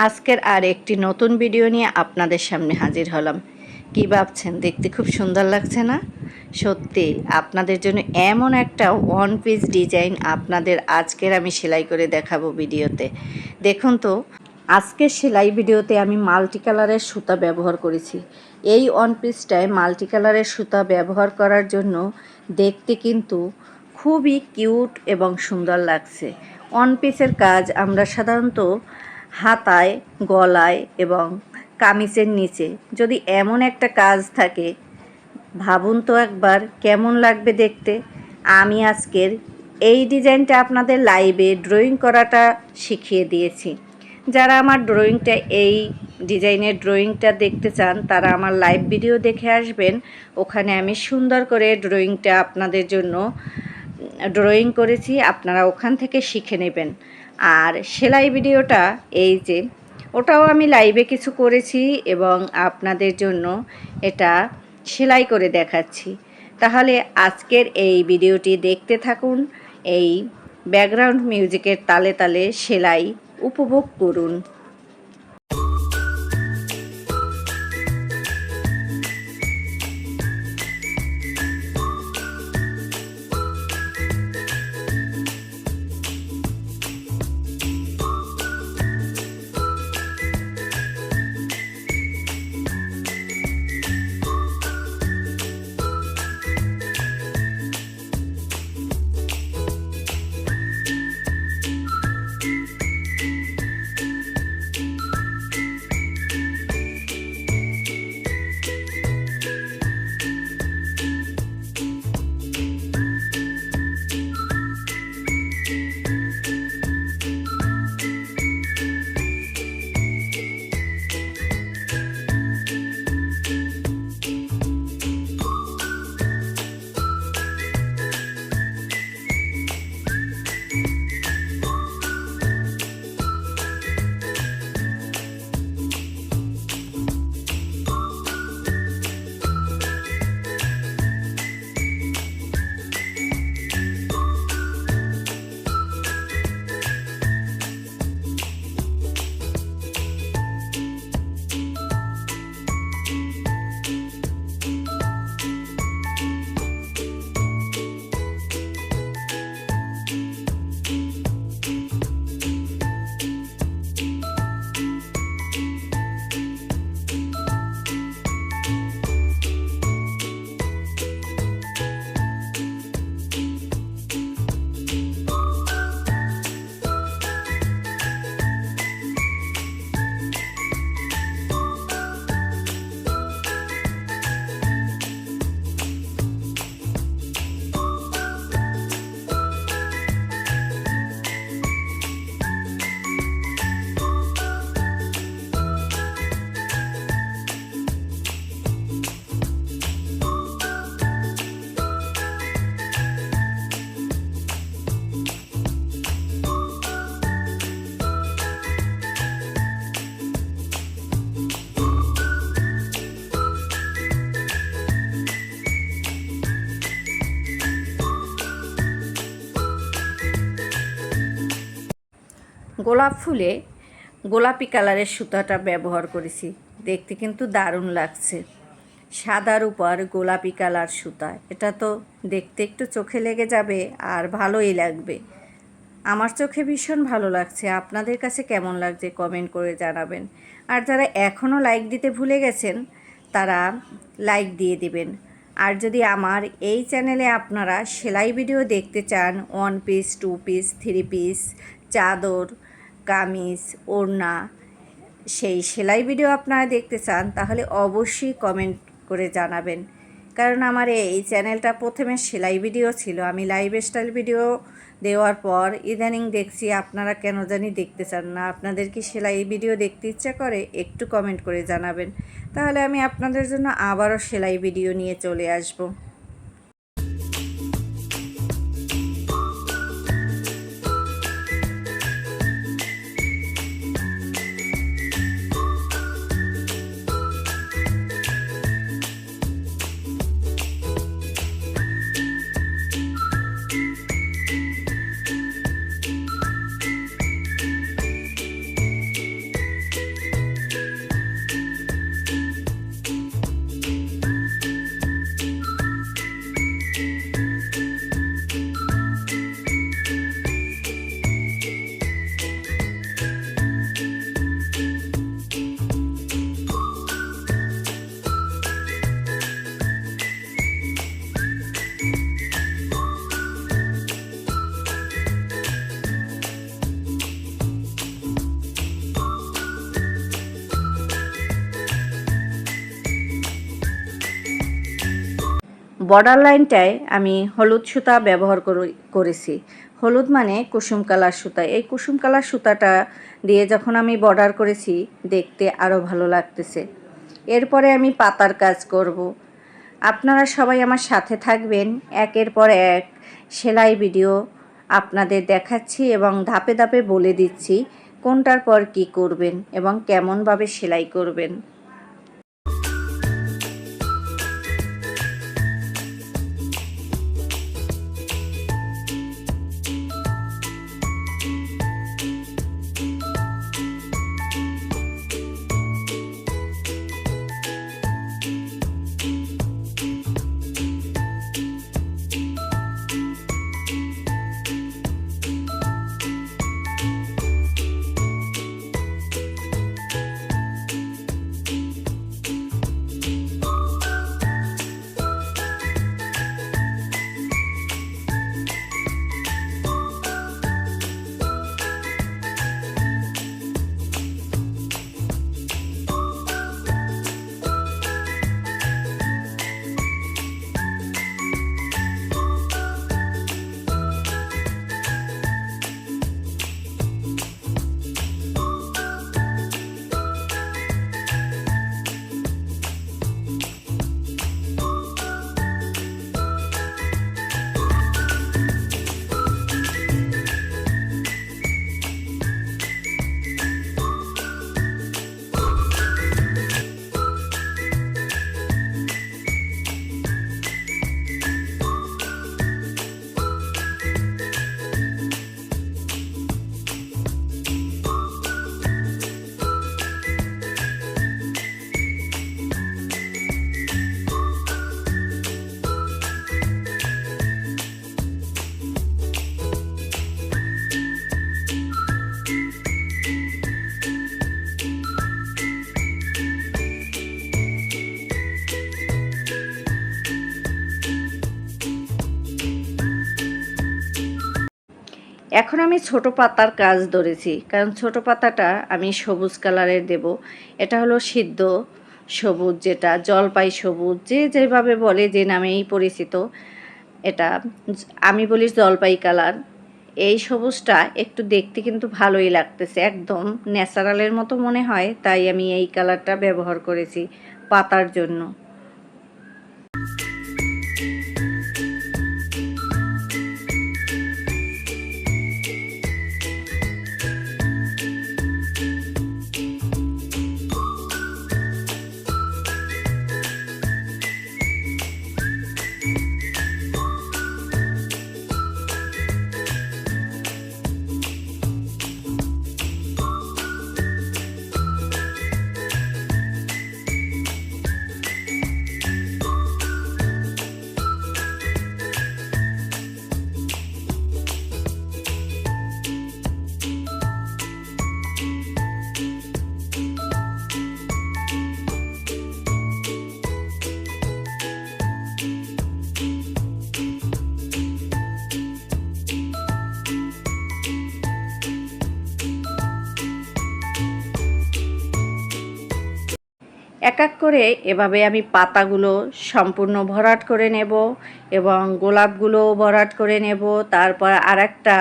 আজকের আর একটি নতুন ভিডিও নিয়ে আপনাদের সামনে হাজির হলাম। কি ভাবছেন, দেখতে খুব সুন্দর লাগছে না? সত্যি আপনাদের জন্য এমন একটা ওয়ান পিস ডিজাইন আপনাদের আজকের আমি সেলাই করে দেখাবো ভিডিওতে। দেখুন তো, আজকের সেলাই ভিডিওতে আমি মাল্টি কালারের সুতা ব্যবহার করেছি। এই ওয়ান পিসটায় মাল্টি কালারের সুতা ব্যবহার করার জন্য দেখতে কিন্তু খুবই কিউট এবং সুন্দর লাগছে। ওয়ান পিসের কাজ আমরা সাধারণত হাতায়, গলায় এবং কামিজের নিচে যদি এমন একটা কাজ থাকে, ভাবুন তো একবার কেমন লাগবে দেখতে। আমি আজকের এই ডিজাইনটা আপনাদের লাইভে ড্রয়িং করাটা শিখিয়ে দিয়েছি। যারা আমার ড্রয়িংটা এই ডিজাইনের ড্রয়িংটা দেখতে চান তারা আমার লাইভ ভিডিও দেখে আসবেন। ওখানে আমি সুন্দর করে ড্রয়িংটা আপনাদের জন্য ড্রয়িং করেছি, আপনারা ওখান থেকে শিখে নেবেন। আর সেলাই ভিডিওটা এই যে, ওটাও আমি লাইভে কিছু করেছি এবং আপনাদের জন্য এটা সেলাই করে দেখাচ্ছি। তাহলে আজকের এই ভিডিওটি দেখতে থাকুন, এই ব্যাকগ্রাউন্ড মিউজিকের তালে তালে সেলাই উপভোগ করুন। গোলাপ ফুলে গোলাপি কালারের সুতাটা ব্যবহার করেছি, দেখতে কিন্তু দারুণ লাগছে। সাদার উপর গোলাপি কালার সুতা, এটা তো দেখতে একটু চোখে লেগে যাবে আর ভালোই লাগবে। আমার চোখে ভীষণ ভালো লাগছে, আপনাদের কাছে কেমন লাগছে কমেন্ট করে জানাবেন। আর যারা এখনও লাইক দিতে ভুলে গেছেন তারা লাইক দিয়ে দিবেন। আর যদি আমার এই চ্যানেলে আপনারা সেলাই ভিডিও দেখতে চান, one piece, two piece, three piece, চাদর, কামিজ, ওড়না, সেই সেলাই ভিডিও আপনারা দেখতে চান তাহলে অবশ্যই কমেন্ট করে জানাবেন। কারণ আমার এই চ্যানেলটা প্রথমে সেলাই ভিডিও ছিল, আমি লাইফ স্টাইল ভিডিও দেওয়ার পর ইদানিং দেখছি আপনারা কেন জানি দেখতে চান না। আপনাদের কি সেলাই ভিডিও দেখতে ইচ্ছা করে? একটু কমেন্ট করে জানাবেন, তাহলে আমি আপনাদের জন্য আবারও সেলাই ভিডিও নিয়ে চলে আসবো। বর্ডার লাইনটায় আমি হলুদ সুতা ব্যবহার করেছি। হলুদ মানে কুসুম কালার সুতা। এই কুসুম কালার সুতাটা দিয়ে যখন আমি বর্ডার করেছি দেখতে আরও ভালো লাগতেছে। এরপরে আমি পাতার কাজ করব। আপনারা সবাই আমার সাথে থাকবেন, একের পর এক সেলাই ভিডিও আপনাদের দেখাচ্ছি এবং ধাপে ধাপে বলে দিচ্ছি কোনটার পর কি করবেন এবং কেমনভাবে সেলাই করবেন। এখন আমি ছোট পাতার কাজ ধরেছি, কারণ ছোট পাতাটা আমি সবুজ কালারের দেব। এটা হলো সিদ্ধ সবুজ, যেটা জলপাই সবুজ, যে যেভাবে বলে, যে নামেই পরিচিত। এটা আমি বলি জলপাই কালার। এই সবুজটা একটু দেখতে কিন্তু ভালোই লাগতেছে, একদম ন্যাচারালের মতো মনে হয়, তাই আমি এই কালারটা ব্যবহার করেছি পাতার জন্য। এক এক করে এভাবে আমি পাতাগুলো সম্পূর্ণ ভরাট করে নেব এবং গোলাপগুলো ভরাট করে নেব। তারপর আরেকটা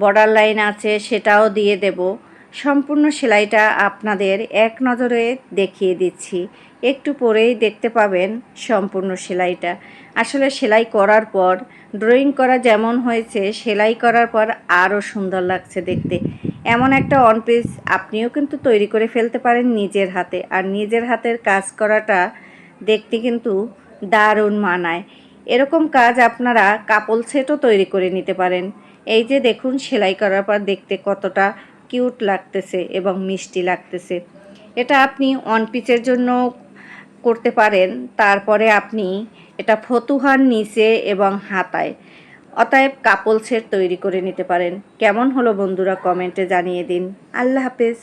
বর্ডার লাইন আছে, সেটাও দিয়ে দেব। সম্পূর্ণ সেলাইটা আপনাদের এক নজরে দেখিয়ে দিচ্ছি, একটু পরেই দেখতে পাবেন সম্পূর্ণ সেলাইটা। আসলে সেলাই করার পর ড্রয়িং করা যেমন হয়েছে, সেলাই করার পর আরও সুন্দর লাগছে দেখতে। এমন একটা ওয়ান পিস আপনিও কিন্তু তৈরি করে ফেলতে পারেন নিজের হাতে, আর নিজের হাতের কাজ করাটা দেখতে কিন্তু দারুণ মানায়। এরকম কাজ আপনারা কাপল সেটও তৈরি করে নিতে পারেন। এই যে দেখুন, সেলাই করার পর দেখতে কতটা কিউট লাগতেছে এবং মিষ্টি লাগতেছে। এটা আপনি ওয়ান পিসের জন্য করতে পারেন, তারপরে আপনি এটা ফতুহার নিচে এবং হাতায়, অতএব কাপল সেট তৈরি করে নিতে পারেন। কেমন হলো বন্ধুরা, কমেন্টে জানিয়ে দিন। আল্লাহ হাফেজ।